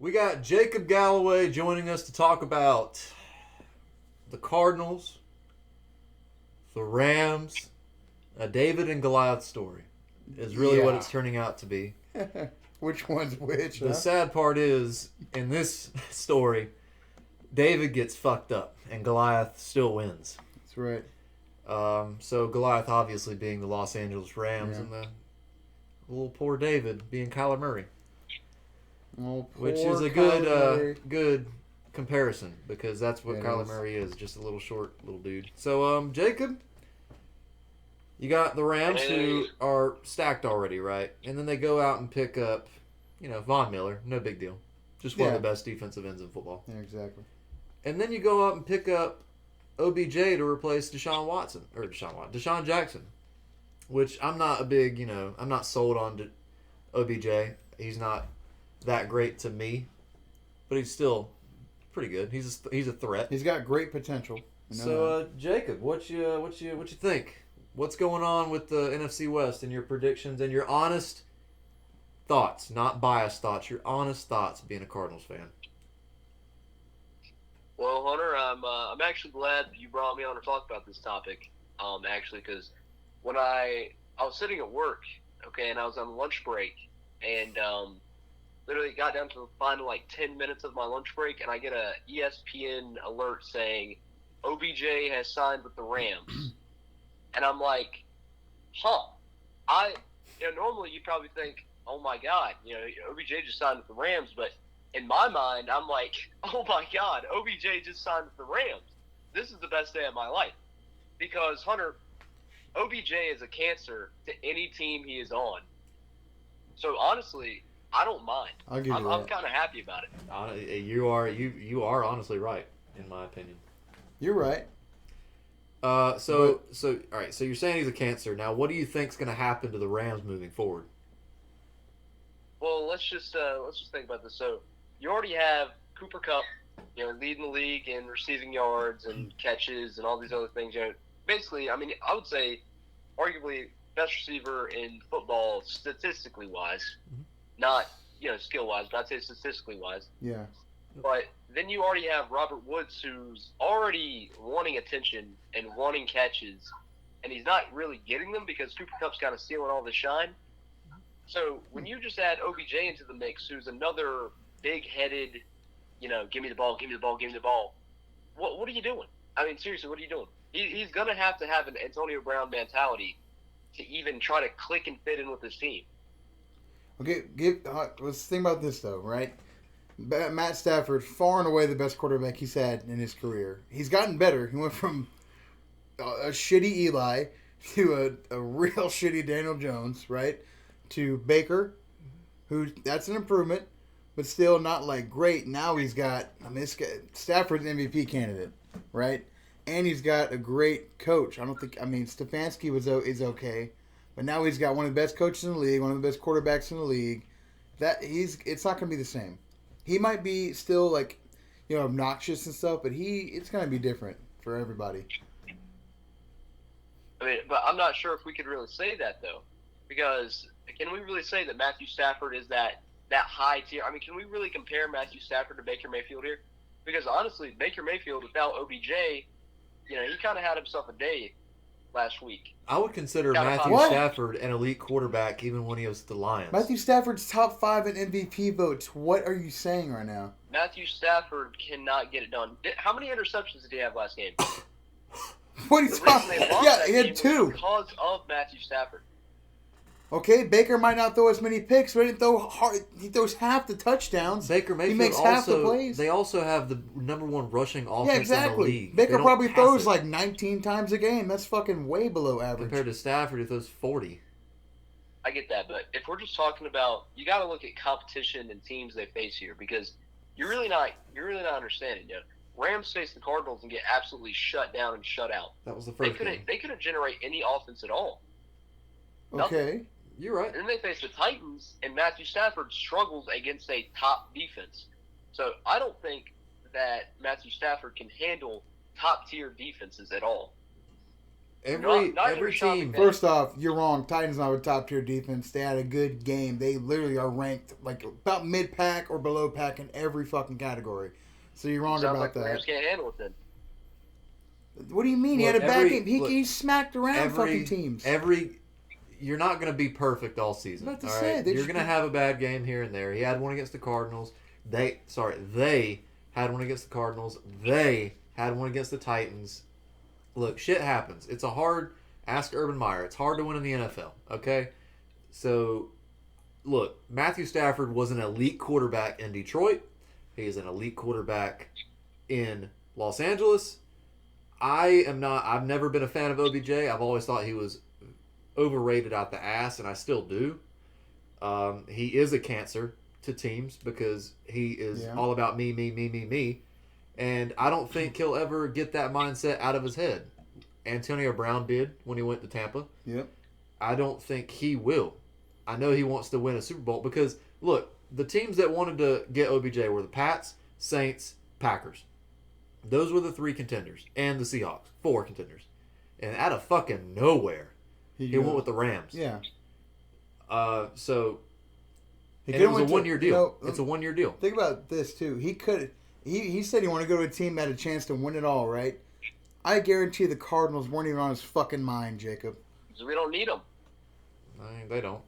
We got Jakob Galloway joining us to talk about the Cardinals, the Rams, a David and Goliath story is really what it's turning out to be. Which one's which? The sad part is, in this story, David gets fucked up and Goliath still wins. That's right. So Goliath obviously being the Los Angeles Rams and the little poor David being Kyler Murray. Oh, which is a good comparison because that's what Kyler Murray is, just a little short little dude. So Jacob, you got the Rams who are stacked already, right? And then they go out and pick up, Von Miller, no big deal. Just one of the best defensive ends in football. Yeah, exactly. And then you go out and pick up OBJ to replace Deshaun Jackson, which I'm not a big, I'm not sold on OBJ. He's not that great to me, but he's still pretty good. He's a threat. He's got great potential. So Jacob, what you think? What's going on with the NFC West and your predictions and your honest thoughts, not biased thoughts, your honest thoughts being a Cardinals fan? Well, Hunter, I'm actually glad that you brought me on to talk about this topic. Because when I was sitting at work, and I was on lunch break, and literally got down to the final 10 minutes of my lunch break, and I get a ESPN alert saying OBJ has signed with the Rams, and I'm like, normally you'd probably think, oh my God, OBJ just signed with the Rams, but in my mind, I'm like, oh my God, OBJ just signed with the Rams. This is the best day of my life, because Hunter, OBJ is a cancer to any team he is on. So honestly, I don't mind. I'm kind of happy about it. You are honestly right, in my opinion. You're right. All right. So you're saying he's a cancer. Now, what do you think's going to happen to the Rams moving forward? Well, let's just think about this. So you already have Cooper Kupp, leading the league in receiving yards and catches and all these other things. Basically, I would say, arguably best receiver in football statistically wise. Mm-hmm. Not, skill wise, but I'd say statistically wise. Yeah. But then you already have Robert Woods, who's already wanting attention and wanting catches, and he's not really getting them because Cooper Kupp's kind of stealing all the shine. So when you just add OBJ into the mix, who's another big-headed, give me the ball, give me the ball, give me the ball, what are you doing? Seriously, what are you doing? He's going to have an Antonio Brown mentality to even try to click and fit in with his team. Okay, let's think about this, though, right? Matt Stafford, far and away the best quarterback he's had in his career. He's gotten better. He went from a shitty Eli to a real shitty Daniel Jones, right? To Baker, that's an improvement, but still not great. Now he's got, Stafford's MVP candidate, right? And he's got a great coach. Stefanski is okay. But now he's got one of the best coaches in the league, one of the best quarterbacks in the league. It's not going to be the same. He might be still obnoxious and stuff, but it's going to be different for everybody. But I'm not sure if we could really say that though, because can we really say that Matthew Stafford is that high tier? Can we really compare Matthew Stafford to Baker Mayfield here? Because honestly, Baker Mayfield without OBJ, he kind of had himself a day last week. I would consider Matthew Stafford an elite quarterback even when he was the Lions. Matthew Stafford's top 5 in MVP votes. What are you saying right now? Matthew Stafford cannot get it done. How many interceptions did he have last game? What are you talking about? Yeah, he had 2. Because of Matthew Stafford. Okay, Baker might not throw as many picks, but he didn't throw hard. He throws half the touchdowns. Baker Mayfield he makes half the plays. They also have the number 1 rushing offense in the league. Baker probably throws 19 times a game. That's fucking way below average. Compared to Stafford, who throws 40. I get that, but if we're just talking about, you got to look at competition and teams they face here, because you're really not understanding. Rams face the Cardinals and get absolutely shut down and shut out. That was the first game. They couldn't generate any offense at all. Okay. Nothing. You're right. And then they face the Titans, and Matthew Stafford struggles against a top defense. So I don't think that Matthew Stafford can handle top-tier defenses at all. Every team. First off, you're wrong. Titans not a top tier defense. They had a good game. They literally are ranked like about mid pack or below pack in every fucking category. So you're wrong about like that. The Rams can't handle it then. What do you mean? He had a bad game. He smacked around fucking teams. You're not going to be perfect all season. All right? You're going to have a bad game here and there. He had one against the Cardinals. They had one against the Cardinals. They had one against the Titans. Look, shit happens. It's a hard... Ask Urban Meyer. It's hard to win in the NFL, okay? So, look, Matthew Stafford was an elite quarterback in Detroit. He is an elite quarterback in Los Angeles. I've never been a fan of OBJ. I've always thought he was overrated out the ass, and I still do. He is a cancer to teams because he is all about me. And I don't think he'll ever get that mindset out of his head. Antonio Brown did when he went to Tampa. Yep. I don't think he will. I know he wants to win a Super Bowl because, look, the teams that wanted to get OBJ were the Pats, Saints, Packers. Those were the 3 contenders. And the Seahawks. 4 contenders. And out of fucking nowhere, he went with the Rams. Yeah. So, and it was a 1-year deal. It's a 1-year deal. Think about this, too. He said he wanted to go to a team that had a chance to win it all, right? I guarantee the Cardinals weren't even on his fucking mind, Jacob. So we don't need them. They don't.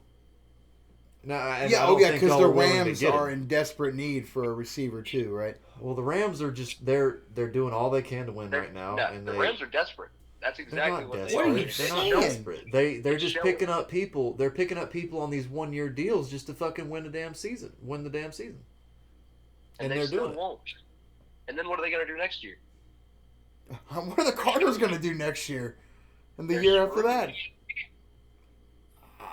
No, because the Rams are in desperate need for a receiver too, right? Well, the Rams are just they're doing all they can to win right now. No, the Rams are desperate. That's exactly what they are. What are you saying? They're not desperate. They're just picking up people. They're picking up people on these 1-year deals just to fucking win the damn season. And they're doing it. Won't. And then what are they going to do next year? What are the Cardinals going to do next year? And the year after that?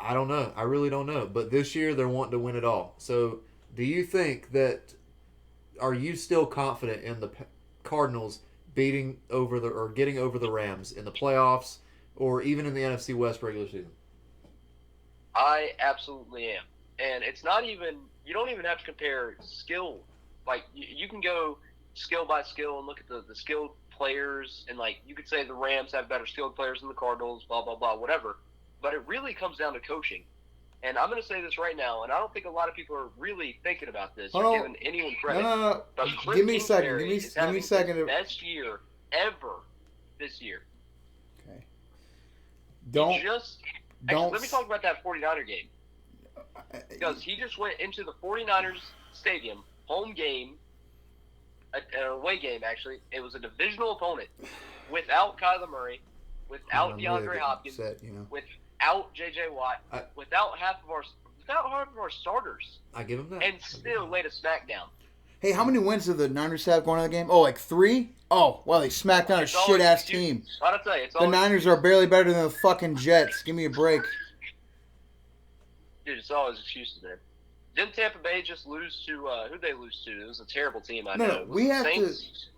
I don't know. I really don't know. But this year, they're wanting to win it all. So, do you think that... Are you still confident in the Cardinals getting over the Rams in the playoffs or even in the NFC West regular season? I absolutely am. And it's not even... You don't even have to compare skill. Like, you can go skill by skill and look at the skilled players, and like you could say the Rams have better skilled players than the Cardinals, blah blah blah, whatever. But it really comes down to coaching. And I'm going to say this right now, and I don't think a lot of people are really thinking about this or giving anyone credit. No. But Give me a second. Give me a second. The best year ever this year. Okay. Let me talk about that 49er game. Because he just went into the 49ers stadium, home game, an away game, actually. It was a divisional opponent without Kyler Murray, without DeAndre Hopkins, without J.J. Watt, without half of our starters. I give him that. And still laid a smackdown. Hey, how many wins did the Niners have going into the game? Oh, like 3? Oh, well, they smacked down a shit-ass team. I'll tell you, the Niners are barely better than the fucking Jets. Give me a break. Dude, it's always excuses, man. Didn't Tampa Bay just lose to who'd they lose to? It was a terrible team. I know. No, we have Saints?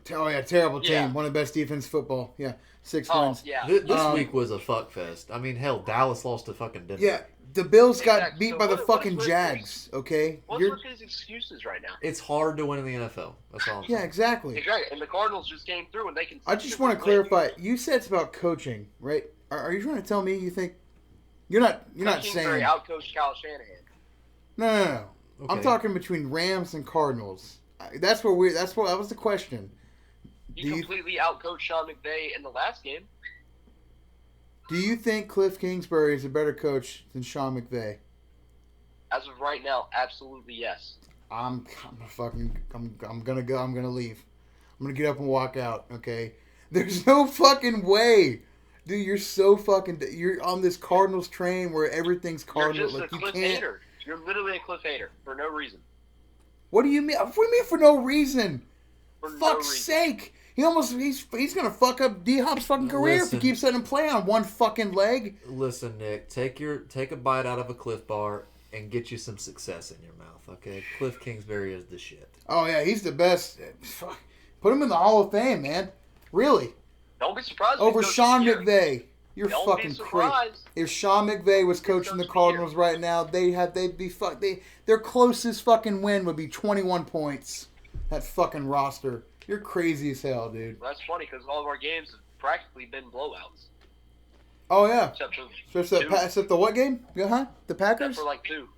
Terrible team. Yeah. One of the best defense football. Yeah, 6 wins. Yeah. This week was a fuck fest. I mean, hell, Dallas lost to fucking Denver. Yeah, the Bills got beat by the fucking Jags. Okay, what's with these excuses right now? It's hard to win in the NFL. That's all I'm saying. Yeah, exactly. Exactly, and the Cardinals just came through, and they can. I just want to clarify. You said it's about coaching, right? Are you trying to tell me you think you're not saying outcoached Kyle Shanahan? No. Okay. I'm talking between Rams and Cardinals. That was the question. You completely outcoached Sean McVay in the last game. Do you think Cliff Kingsbury is a better coach than Sean McVay? As of right now, absolutely yes. I'm gonna go. I'm gonna leave. I'm gonna get up and walk out. Okay. There's no fucking way, dude. You're on this Cardinals train where everything's Cardinals. You're just a Cliff hater. You're literally a Cliff hater for no reason. What do you mean? What do you mean for no reason? For fuck's sake! He's gonna fuck up D-Hop's fucking career if he keeps letting him play on one fucking leg. Listen, Nick, take a bite out of a Cliff Bar and get you some success in your mouth, okay? Cliff Kingsbury is the shit. Oh yeah, he's the best. Put him in the Hall of Fame, man. Really? Don't be surprised. Over Sean McVay. You're fucking crazy. If Sean McVay was coaching the Cardinals right now, their closest fucking win would be 21 points. That fucking roster. You're crazy as hell, dude. Well, that's funny because all of our games practically been blowouts. Oh yeah. Except the what game? The Packers. for like 2.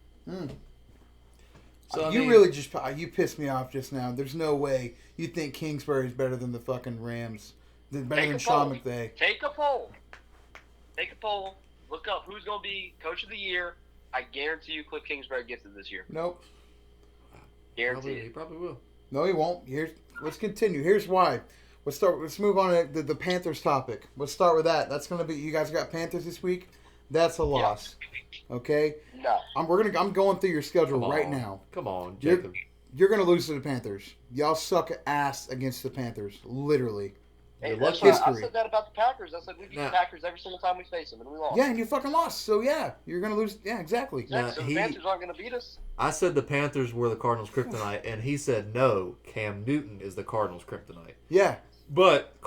So you pissed me off just now. There's no way you think Kingsbury's better than the fucking Rams. Better than Sean McVay. Take a poll. Look up who's going to be Coach of the Year. I guarantee you Cliff Kingsbury gets it this year. Nope. Guarantee He probably will. No, he won't. Let's continue. Here's why. Let's move on to the Panthers topic. Let's start with that. That's gonna be. You guys got Panthers this week. That's a loss. Yeah. Okay. No. I'm going through your schedule right now. Come on, Jacob. You're gonna lose to the Panthers. Y'all suck ass against the Panthers. Literally. Hey, I said that about the Packers. I said we beat the Packers every single time we face them, and we lost. Yeah, and you fucking lost. So yeah, you're gonna lose. Yeah, exactly. So the Panthers aren't gonna beat us. I said the Panthers were the Cardinals' kryptonite, and he said no. Cam Newton is the Cardinals' kryptonite. Yeah. But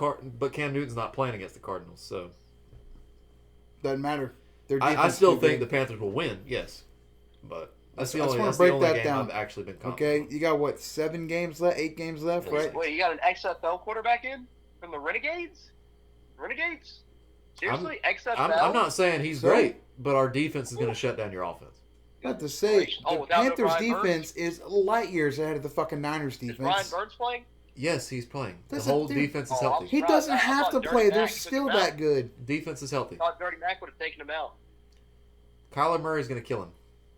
Cam Newton's not playing against the Cardinals, so doesn't matter. I still think the Panthers will win. Yes, but that's the only game I've actually been confident. Okay, you got what? 7 games left? 8 games left, right? Wait, you got an XFL quarterback in from the Renegades? Seriously, XFL? I'm not saying he's great, but our defense is going to shut down your offense. Not to say the Panthers' defense is light years ahead of the fucking Niners' defense. Is Brian Burns playing? Yes, he's playing. The whole defense is healthy. He doesn't have to play. They're still that good. Defense is healthy. I thought Dirty Mac would have taken him out. Kyler Murray's going to kill him.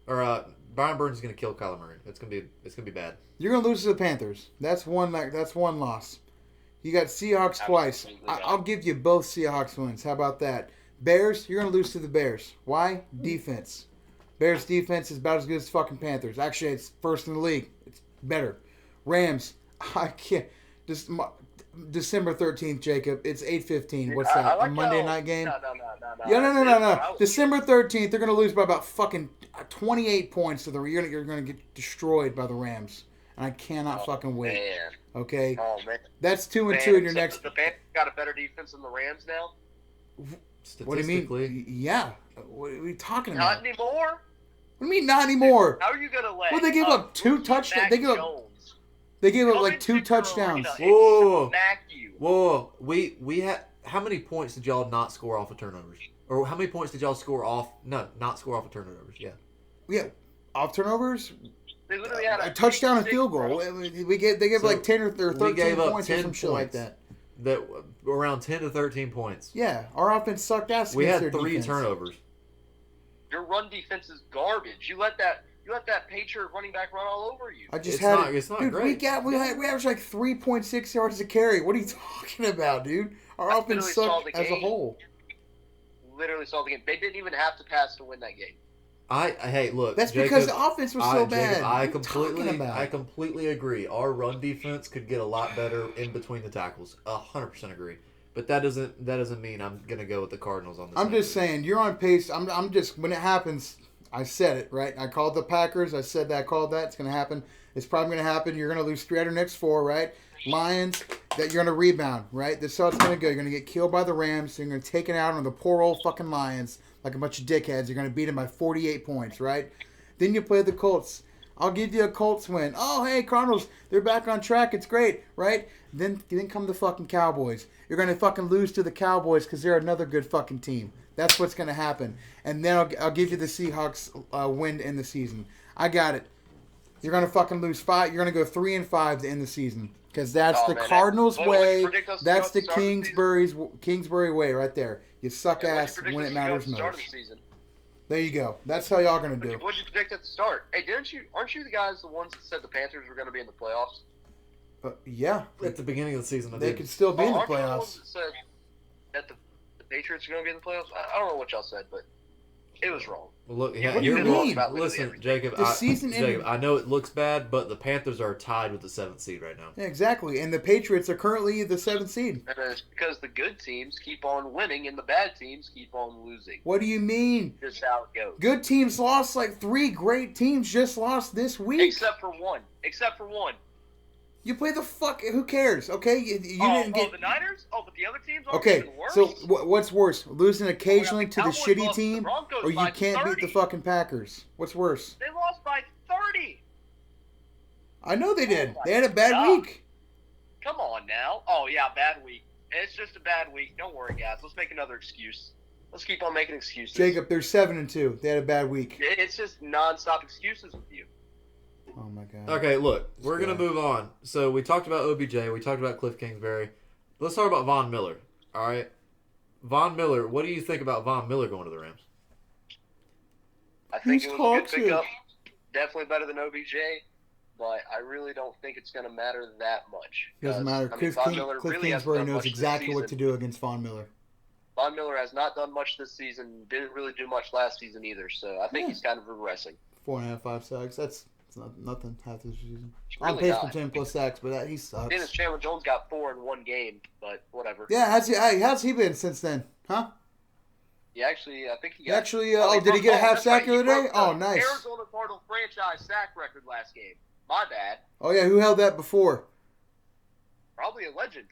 Or Brian Burns is going to kill Kyler Murray. It's going to be bad. You're going to lose to the Panthers. That's one loss. You got Seahawks twice. I'll give you both Seahawks wins. How about that? Bears, you're going to lose to the Bears. Why? Defense. Bears defense is about as good as fucking Panthers. Actually, it's first in the league. It's better. Rams, I can't. December 13th, Jacob. It's 8:15. What's that? A Monday night game? No. Yeah, no. December 13th, they're going to lose by about fucking 28 points to the. You're going to get destroyed by the Rams, and I cannot fucking wait. Man. Okay. Oh man. That's 2-2 in your next. The Panthers got a better defense than the Rams now. What do you mean? Yeah. What are we talking about? Not anymore. What do you mean not anymore? How are you gonna let? Well, they gave up 2 touchdowns. They gave up like 2 touchdowns. Whoa! We had how many points did y'all not score off of turnovers? Or how many points did y'all score off? No, not score off of turnovers. Yeah. Yeah, off turnovers. They literally had a touchdown and field goal. They gave like 10 or 13 points or some shit like that. That around 10 to 13 points. Yeah, our offense sucked ass. We had 3 turnovers. Your run defense is garbage. You let that Patriot running back run all over you. It's not great. We averaged like 3.6 yards a carry. What are you talking about, dude? Our offense sucked as a whole. Literally saw the game. They didn't even have to pass to win that game. Hey, look. That's Jacob, because the offense was so bad. Jacob, I completely agree. Our run defense could get a lot better in between the tackles. 100% agree. But that doesn't mean I'm gonna go with the Cardinals on this. I'm just saying you're on pace. I'm just when it happens. I said it right. I called the Packers. I said that. I called that. It's gonna happen. It's probably gonna happen. You're gonna lose 3 out of your next 4, right? Lions. That you're gonna rebound, right? This is how it's gonna go. You're gonna get killed by the Rams. You're gonna take it out on the poor old fucking Lions like a bunch of dickheads. You're gonna beat them by 48 points, right? Then you play the Colts. I'll give you a Colts win. Oh, hey, Cardinals, they're back on track. It's great, right? Then come the fucking Cowboys. You're going to fucking lose to the Cowboys because they're another good fucking team. That's what's going to happen. And then I'll give you the Seahawks win to end the season. I got it. You're going to fucking lose 5. You're going to go 3-5 to end the season because that's the Cardinals' way. That's the Kingsbury way right there. You suck ass when it matters most. There you go. That's how y'all gonna do. What did you predict at the start? Hey, aren't you the guys the ones that said the Panthers were gonna be in the playoffs? Yeah. At the beginning of the season, they could still be in the playoffs. You the ones that said that the Patriots are gonna be in the playoffs? I don't know what y'all said, but it was wrong. Well, look, what do you mean? Listen, Jacob. I know it looks bad, but the Panthers are tied with the 7th seed right now. Yeah, exactly, and the Patriots are currently the 7th seed. And it's because the good teams keep on winning and the bad teams keep on losing. What do you mean? Just how it goes. Good teams lost. Like 3 great teams just lost this week. Except for one. You play the fuck. Who cares? Okay, you didn't get. Oh, the Niners. Oh, but the other teams aren't even worse. So what's worse, losing occasionally to the shitty team, or you can't beat the fucking Packers? What's worse? They lost by 30. I know they did. They had a bad week. Come on now. Oh yeah, bad week. It's just a bad week. Don't worry, guys. Let's make another excuse. Let's keep on making excuses. Jacob, they're 7-2. They had a bad week. It's just nonstop excuses with you. Oh my god. Okay, look, we're gonna move on. So we talked about OBJ. We talked about Cliff Kingsbury. Let's talk about Von Miller. All right, Von Miller. What do you think about Von Miller going to the Rams? I think it was a good pickup. Definitely better than OBJ. But I really don't think it's going to matter that much. Doesn't matter. Cliff Kingsbury knows exactly what to do against Von Miller. Von Miller has not done much this season. Didn't really do much last season either. So I think he's kind of regressing. 4.5, 5 sacks. That's nothing half this season. Really on pace for 10+ sacks, but he sucks. Dennis Chandler Jones got 4 in one game, but whatever. Yeah, how's he been since then? Huh? I think he got... Did he get a half sack the other day? Oh, nice. Arizona Cardinals franchise sack record last game. My bad. Oh, yeah, who held that before? Probably a legend.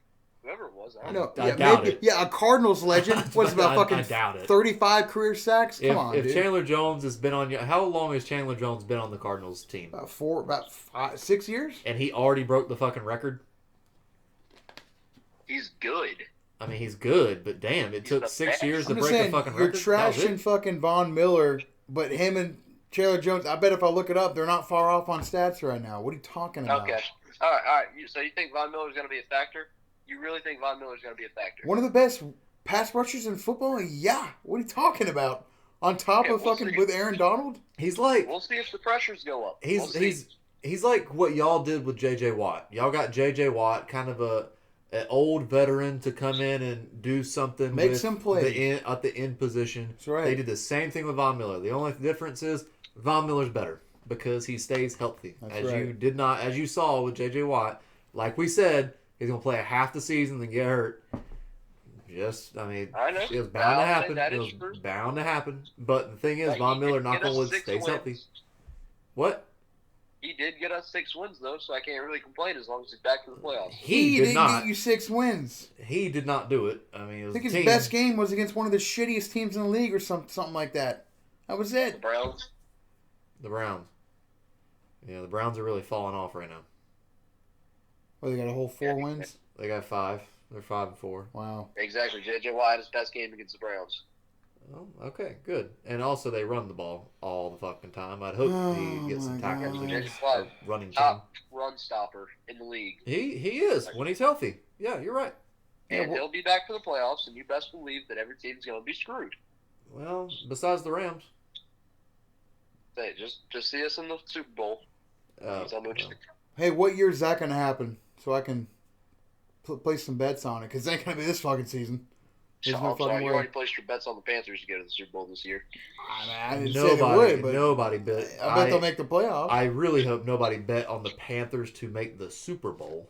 Whoever it was. I doubt it. Yeah, a Cardinals legend. What's about fucking 35 career sacks? Come on, if dude. Chandler Jones has been on... How long has Chandler Jones been on the Cardinals team? About 6 years? And he already broke the fucking record? He's good. I mean, he's good, but damn, it took 6 years to break the fucking record. You're trashing fucking Von Miller, but him and Chandler Jones, I bet if I look it up, they're not far off on stats right now. What are you talking about? Okay. All right. So you think Von Miller's going to be a factor? You really think Von Miller's going to be a factor? One of the best pass rushers in football? Yeah. What are you talking about? On top of with Aaron Donald? He's like... We'll see if the pressures go up. He's like what y'all did with J.J. Watt. Y'all got J.J. Watt, kind of an old veteran to come in and do something Make some plays. At the end position. That's right. They did the same thing with Von Miller. The only difference is Von Miller's better because he stays healthy. As you saw with J.J. Watt, like we said, he's going to play a half the season and get hurt. I know. It was bound to happen. It was bound to happen. But the thing is, Von Miller, knock on wood, stays healthy. What? He did get us 6 wins, though, so I can't really complain as long as he's back to the playoffs. He did not get you 6 wins. He did not do it. I mean, it was I think his best game was against one of the shittiest teams in the league or something like that. That was it. The Browns. Yeah, the Browns are really falling off right now. Oh, they got a whole 4 wins? They got 5. They're 5-4. Wow. Exactly. J.J. Watt had his best game against the Browns. Oh, okay, good. And also, they run the ball all the fucking time. I'd hope he gets some tackles against the running team. Top run stopper in the league. He is when he's healthy. Yeah, you're right. And he'll be back for the playoffs, and you best believe that every team's going to be screwed. Well, besides the Rams. Hey, just see us in the Super Bowl. Hey, what year is that going to happen? So I can place some bets on it, because it ain't going to be this fucking season. You already placed your bets on the Panthers to go to the Super Bowl this year. I didn't say they would, but nobody bet. I bet they'll make the playoffs. I really hope nobody bet on the Panthers to make the Super Bowl.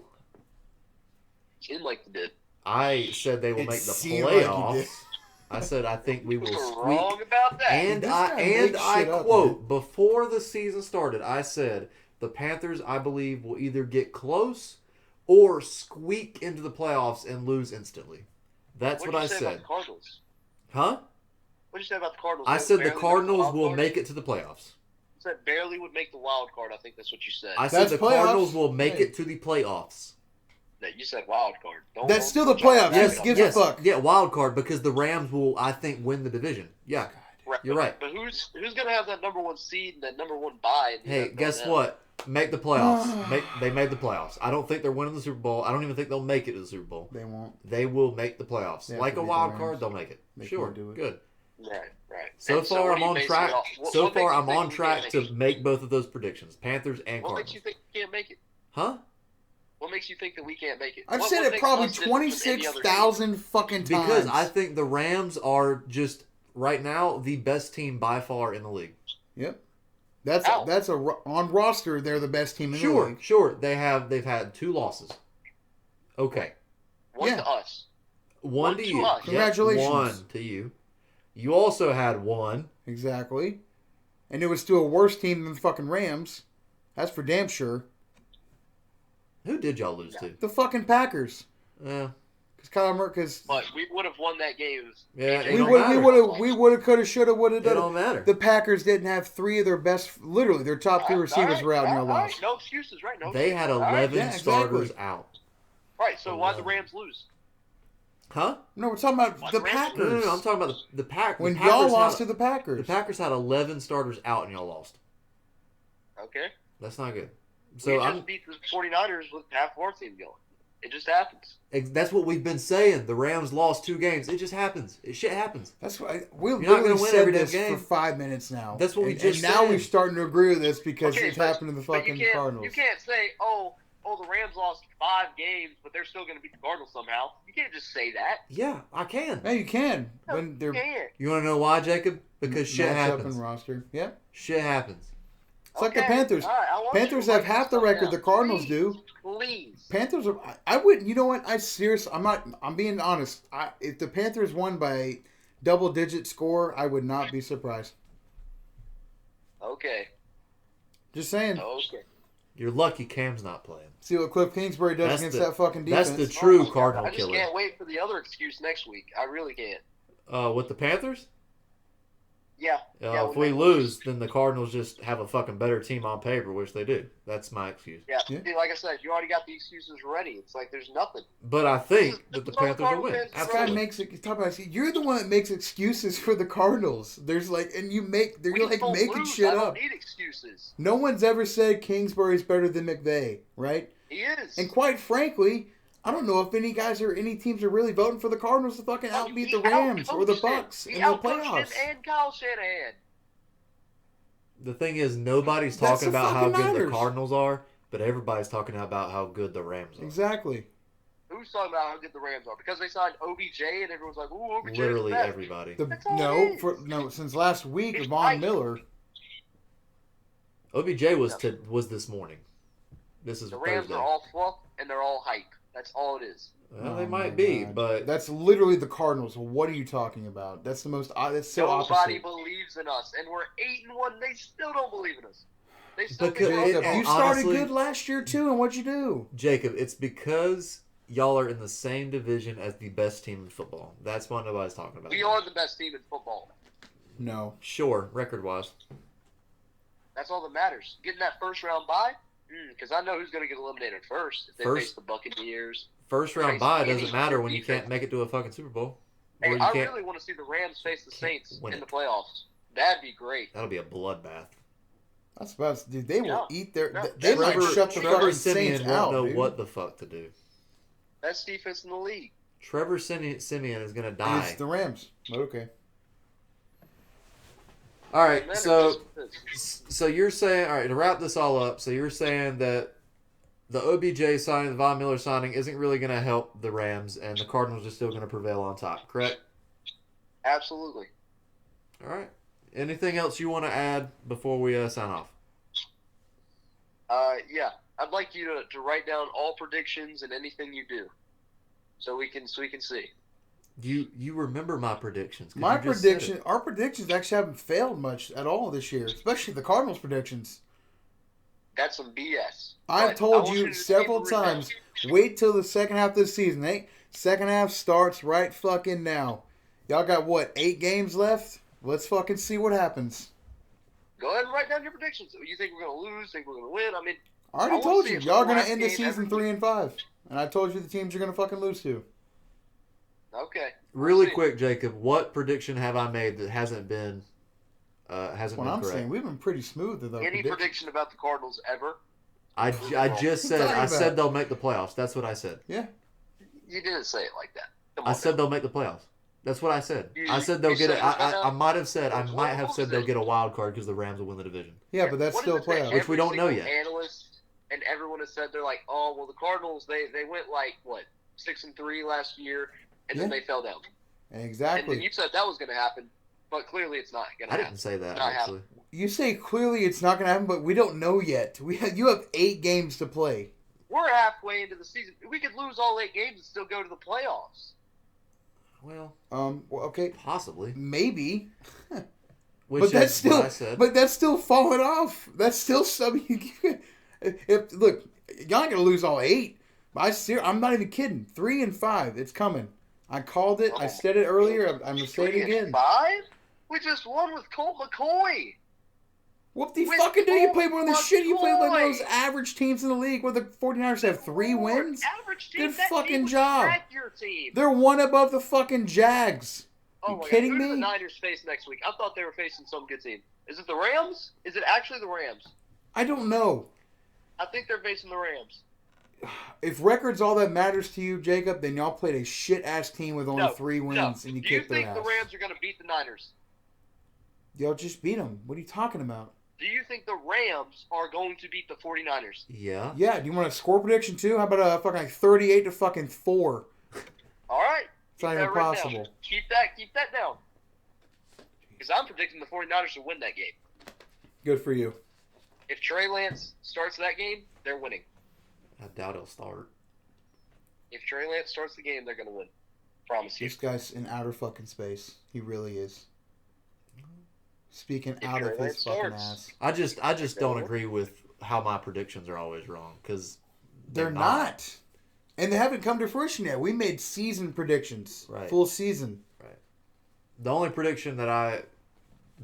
Seemed like they did. I said they will make the playoffs. Like I said I think we will squeak. Wrong about that. And I quote, before the season started, I said the Panthers, I believe, will either get close or squeak into the playoffs and lose instantly. That's what I said. About the Cardinals? Huh? What did you say about the Cardinals? I said the Cardinals will make it to the playoffs. You said barely would make the wild card. I think that's what you said. I said the Cardinals will make it to the playoffs. No, you said wild card. That's still the playoffs. Yes, give a fuck. Yeah, wild card because the Rams will, I think, win the division. Yeah, you're right. But who's going to have that number 1 seed and that number 1 bye? Hey, guess what? Make the playoffs. They made the playoffs. I don't think they're winning the Super Bowl. I don't even think they'll make it to the Super Bowl. They won't. They will make the playoffs. Like a wild card, they'll make it. Sure. Good. Right. So far, I'm on track. So far, I'm on track to make both of those predictions: Panthers and Cardinals. What makes you think we can't make it? Huh? What makes you think that we can't make it? I've said it probably 26,000 fucking times. Because I think the Rams are just right now the best team by far in the league. Yep. That's on roster. They're the best team in the league. Sure. They've had 2 losses. Okay. One to us. One to you. Congratulations. 1 to you. You also had 1. Exactly. And it was still a worse team than the fucking Rams. That's for damn sure. Who did y'all lose to? The fucking Packers. Yeah. But we would have won that game. Yeah, we would have, could have, should have, would have done it. Don't matter. The Packers didn't have 3 of their best, literally their top 3 receivers were out in their loss. No excuses, right? They had 11 starters out. Right. So why'd the Rams lose? Huh? No, we're talking about the Packers. No, I'm talking about the Packers. When y'all lost to the Packers. The Packers had 11 starters out and y'all lost. Okay. That's not good. So we just beat the 49ers with half of our team going. It just happens. That's what we've been saying. The Rams lost 2 games. It just happens. Shit happens. That's why we've You're not literally gonna win said every damn this game. for 5 minutes now. That's what we just said. And now said. we're starting to agree with this because Okay, it's happened to the fucking Cardinals. You can't say, oh, the Rams lost 5 games, but they're still going to beat the Cardinals somehow. You can't just say that. Yeah, I can. No, you can. No, When they're you can't. You want to know why, Jacob? Because shit matched up happens. in roster. Yeah. Shit happens. It's like the Panthers. All right, I want Panthers you to have write half the this record down. the Cardinals Please, do. Please. Panthers are. I wouldn't. You know what? I'm being honest. If the Panthers won by double-digit score, I would not be surprised. Okay. Just saying. Okay. You're lucky Cam's not playing. See what Cliff Kingsbury does against that fucking defense. That's the true Oh my God, Cardinal I just killer. can't wait for the other excuse next week. I really can't. With the Panthers? Yeah. If we lose, then the Cardinals just have a fucking better team on paper, which they do. That's my excuse. Yeah. Yeah. See, like I said, you already got the excuses ready. It's like there's nothing. But I think that the This is Panthers will win. Cardinals fans This guy Absolutely. makes it. Talk about. You're the one that makes excuses for the Cardinals. There's like, and you're We like don't making lose. shit I don't up. need excuses. No one's ever said Kingsbury's better than McVay, right? He is. And quite frankly, I don't know if any teams are really voting for the Cardinals to fucking outbeat the Rams or the Bucks in the playoffs. And Kyle Shanahan. The thing is, nobody's That's talking the about how fucking good the Niners. Cardinals are, but everybody's talking about how good the Rams are. Exactly. Who's talking about how good the Rams are? Because they signed OBJ and everyone's like, ooh, OBJ. Literally is the best. everybody. That's all it is. Since last week, It's Von hype. Miller. OBJ was this morning. This is The Rams Thursday. are all fluff and they're all hype. That's all it is. Well, they Oh my might be, God. but That's literally the Cardinals. What are you talking about? That's the most. That's so Nobody opposite. believes in us, and we're 8-1. They still don't believe in us. They still Because think we're Jacob, all you fluff. started honestly- good last year too, and what'd you do? Jacob, it's because y'all are in the same division as the best team in football. That's why nobody's talking about it. We are the best team in football. No. Sure, record-wise. That's all that matters. Getting that first round bye, because I know who's going to get eliminated first if they face the Buccaneers. First round Face bye any doesn't matter when you defense. can't make it to a fucking Super Bowl. Hey, Or you I can't. really want to see the Rams face the Saints win in it. the playoffs. That'd be great. That'll be a bloodbath. That's about. Dude, they will Yeah. eat their. Yeah. They might shut the Trevor fucking Simeon Saints won't out, know dude. what the fuck to do. Best defense in the league. Trevor Simeon is gonna die. It's the Rams. But okay. All right, Man, so it's- you're saying, all right, to wrap this all up, so you're saying that the OBJ signing, the Von Miller signing, isn't really going to help the Rams, and the Cardinals are still going to prevail on top, correct? absolutely. All right. Anything else you want to add before we sign off? Yeah, I'd like you to write down all predictions and anything you do, so we can see. You remember my predictions? 'Cause My you just said prediction. Our predictions actually haven't failed much at all this year, especially the Cardinals' predictions. That's some BS. I've But told I want you to several keep it real. times. Wait till the second half of the season. Second half starts right fucking now. Y'all got what? 8 games left. Let's fucking see what happens. Go ahead and write down your predictions. You think we're going to lose? Think we're going to win? I mean, I already I wanna told see you. if Y'all are the gonna last end the game season ever- 3-5, and I told you the teams you're gonna fucking lose to. okay. Really We'll see. quick, Jacob, what prediction have I made that hasn't been What been I'm correct? saying, we've been pretty smooth with our Any predictions. prediction about the Cardinals ever? I just said talking I about? said they'll make the playoffs. That's what I said. Yeah. You didn't say it like that. Come I on, said man. they'll make the playoffs. That's what I said. You- I said they'll you get it. said I might have said I What might have was said they'll it? get a wild card because the Rams will win the division. Yeah, but that's What still does it say? playoffs. Which we Every don't know single yet. Analyst and everyone has said they're like, oh well, the Cardinals they went like what 6-3 last year, and then Yeah. they fell down. And then Exactly. you said that was going to happen, but clearly it's not going to I happen. didn't say that Not actually. You say clearly it's not gonna happen, but we don't know yet. You have 8 games to play. We're halfway into the season. We could lose all 8 games and still go to the playoffs. Well, Well, okay, possibly. maybe. Which But that's is still, what I said. but that's still falling off. That's still something. If look, y'all ain't gonna lose all 8. I'm not even kidding. 3-5, it's coming. I called it. I said it earlier. I'm gonna say it again. 3-5? We just won with Colt McCoy. What the fucking do you play one of the shit? You play one of McCoy. those average teams in the league where the 49ers have 3 wins? Average team, Good that fucking team was job. not your team. They're one above the fucking Jags. Oh You my kidding God. Who do me? the Niners face next week? I thought they were facing some good team. Is it the Rams? Is it actually the Rams? I don't know. I think they're facing the Rams. If record's all that matters to you, Jacob, then y'all played a shit-ass team with only 3 wins and you Do you kicked their think ass. the Rams are going to beat the Niners? Y'all just beat them. What are you talking about? Do you think the Rams are going to beat the 49ers? Yeah. Yeah, do you want a score prediction too? How about a fucking like 38 to fucking 4? All right. It's not Keep even that written possible. down. Keep that down. Because I'm predicting the 49ers to win that game. Good for you. If Trey Lance starts that game, they're winning. I doubt he'll start. If Trey Lance starts the game, they're going to win. Promise you. This guy's in outer fucking space. He really is. Speaking If out Trey of Lance his fucking starts. ass. I just don't agree with how my predictions are always wrong because They're not. And they haven't come to fruition yet. We made season predictions. Right. Full season. Right. The only prediction that I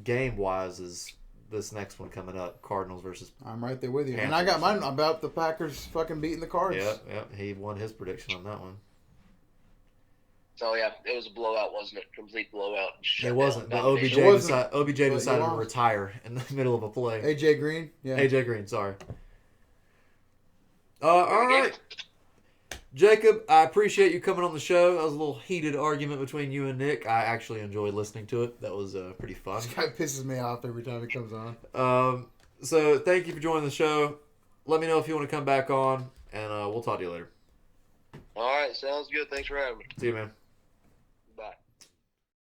game wise is this next one coming up: Cardinals versus. I'm right there with you. Panthers. And I got mine about the Packers fucking beating the Cards. Yeah. He won his prediction on that one. So, yeah, it was a blowout, wasn't it? Complete blowout. It wasn't. But Domination. It wasn't, OBJ but decided you to lost. retire in the middle of a play. AJ Green? Yeah. AJ Green, sorry. All right. Jacob, I appreciate you coming on the show. That was a little heated argument between you and Nick. I actually enjoyed listening to it. That was pretty fun. This guy pisses me off every time he comes on. So thank you for joining the show. Let me know if you want to come back on, and we'll talk to you later. All right, sounds good. Thanks for having me. See you, man.